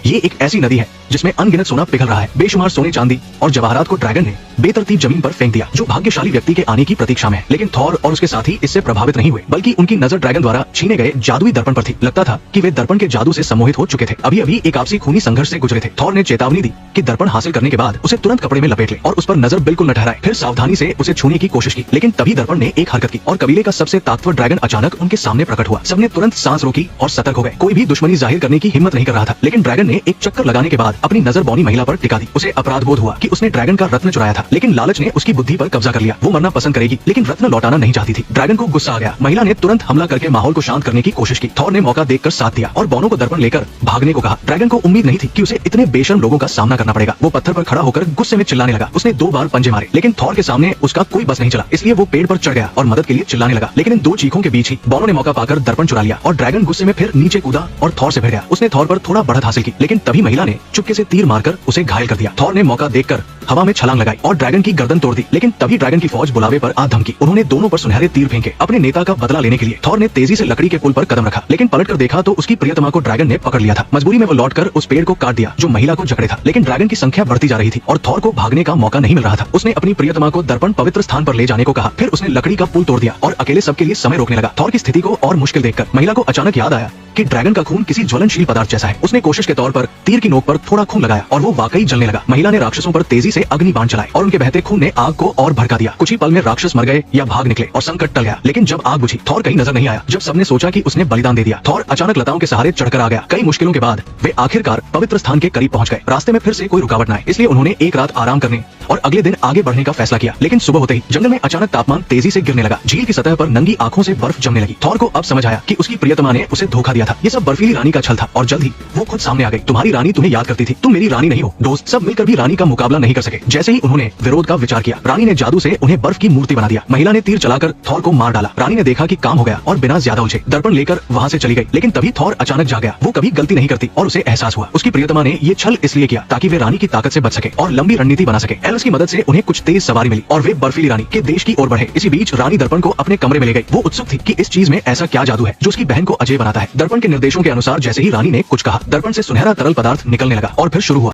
ये एक ऐसी नदी है जिसमें अनगिनत सोना पिघल रहा है। बेशुमार सोने चांदी और जवाहरात को ड्रैगन ने बेतरतीब जमीन पर फेंक दिया, जो भाग्यशाली व्यक्ति के आने की प्रतीक्षा में है। लेकिन थॉर और उसके साथी इससे प्रभावित नहीं हुए, बल्कि उनकी नजर ड्रैगन द्वारा छीने गए जादुई दर्पण पर थी। लगता था कि वे दर्पण के जादू से सम्मोहित हो चुके थे। अभी अभी एक आपसी खूनी संघर्ष से गुजरे थे। थॉर ने चेतावनी दी कि दर्पण हासिल करने के बाद उसे तुरंत कपड़े में लपेट ले और उस पर नजर बिल्कुल न ठहराए। फिर सावधानी से उसे छूने की कोशिश की, लेकिन तभी दर्पण ने एक हरकत की और कबीले का सबसे ताकतवर ड्रैगन अचानक उनके सामने प्रकट हुआ। सबने तुरंत सांस रोकी और सतर्क हो गए। कोई भी दुश्मनी जाहिर करने की हिम्मत नहीं कर रहा था, लेकिन ड्रैगन ने एक चक्कर लगाने के बाद अपनी नजर बौनी महिला पर टिका दी। उसे अपराध बोध हुआ कि उसने ड्रैगन का रत्न चुराया था, लेकिन लालच ने उसकी बुद्धि पर कब्जा कर लिया। वो मरना पसंद करेगी, लेकिन रत्न लौटाना नहीं चाहती थी। ड्रैगन को गुस्सा आ गया। महिला ने तुरंत हमला करके माहौल को शांत करने की कोशिश की। थॉर ने मौका देखकर साथ दिया और बोनो को दर्पण लेकर भागने को कहा। ड्रैगन को उम्मीद नहीं थी कि उसे इतने बेशर्म लोगों का सामना करना पड़ेगा। वो पत्थर पर खड़ा होकर गुस्से में चिल्लाने लगा। उसने 2 बार पंजे मारे, लेकिन थॉर के सामने उसका कोई बस नहीं चला। इसलिए वो पेड़ पर चढ़ गया और मदद के लिए चिल्लाने लगा। लेकिन इन 2 चीखों के बीच ही बोनो ने मौका पाकर दर्पण चुरा लिया और ड्रैगन गुस्से में फिर नीचे कूदा और थॉर से भिड़ गया। उसने थॉर पर थोड़ा बढ़त हासिल की, लेकिन तभी महिला ने चुपके से तीर मारकर उसे घायल कर दिया। थॉर ने मौका देखकर हवा में छलांग लगाई और ड्रैगन की गर्दन तोड़ दी, लेकिन तभी ड्रैगन की फौज बुलावे पर आ धमकी। उन्होंने दोनों पर सुनहरे तीर फेंके। अपने नेता का बदला लेने के लिए थॉर ने तेजी से लकड़ी के पुल पर कदम रखा, लेकिन पलटकर देखा तो उसकी प्रियतमा को ड्रैगन ने पकड़ लिया था। मजबूरी में वो लौटकर उस पेड़ को काट दिया जो महिला को जकड़े था, लेकिन ड्रैगन की संख्या बढ़ती जा रही थी और थॉर को भागने का मौका नहीं मिल रहा था। उसने अपनी प्रियतमा को दर्पण पवित्र स्थान पर ले जाने को कहा। फिर उसने लकड़ी का पुल तोड़ दिया और अकेले सबके लिए समय रोकने लगा। थॉर की स्थिति को और मुश्किल देखकर महिला को अचानक याद आया कि ड्रैगन का खून किसी ज्वलनशील पदार्थ जैसा है। उसने कोशिश के तौर पर तीर की नोक पर थोड़ा खून लगाया और वो वाकई जलने लगा। महिला ने राक्षसों पर तेजी से अग्नि बाण चलाए और उनके बहते खून ने आग को और भड़का दिया। कुछ ही पल में राक्षस मर गए या भाग निकले और संकट टल गया। लेकिन जब आग बुझी, थॉर कहीं नजर नहीं आया। जब सबने सोचा कि उसने बलिदान दे दिया, थॉर अचानक लताओं के सहारे चढ़कर आ गया। कई मुश्किलों के बाद वे आखिरकार पवित्र स्थान के करीब पहुंच गए। रास्ते में फिर से कोई रुकावट न आए, इसलिए उन्होंने एक रात आराम करने और अगले दिन आगे बढ़ने का फैसला किया। लेकिन सुबह होते ही जंगल में अचानक तापमान तेजी से गिरने लगा। झील की सतह पर नंगी आंखों से बर्फ जमने लगी। थॉर को अब समझ आया कि उसकी प्रियतमा ने उसे धोखा दिया था। ये सब बर्फीली रानी का छल था और जल्द ही वो खुद सामने आ गई। तुम्हारी रानी तुम्हें याद करती थी, तुम मेरी रानी नहीं हो। दोस्त सब मिलकर भी रानी का मुकाबला नहीं कर सके। जैसे ही उन्होंने विरोध का विचार किया, रानी ने जादू से उन्हें बर्फ की मूर्ति बना दिया। महिला ने तीर चलाकर थॉर को मार डाला। रानी ने देखा कि काम हो गया और बिना ज्यादा उलझे दर्पण लेकर वहाँ से चली गई। लेकिन तभी थॉर अचानक जाग गया। वो कभी गलती नहीं करती और उसे एहसास हुआ उसकी प्रियतमा ने ये छल इसलिए किया ताकि वे रानी की ताकत से बच सके और लंबी रणनीति बना सके। एल्स की मदद से उन्हें कुछ तेज सवारी मिली और वे बर्फीली रानी के देश की ओर बढ़े। इसी बीच रानी दर्पण को अपने कमरे में ले गई। वो उत्सुक थी कि इस चीज में ऐसा क्या जादू है जो उसकी बहन को अजय बनाता है। दर्पण के निर्देशों के अनुसार जैसे ही रानी ने कुछ कहा, दर्पण से सुनहरा तरल पदार्थ निकलने लगा और फिर शुरू हुआ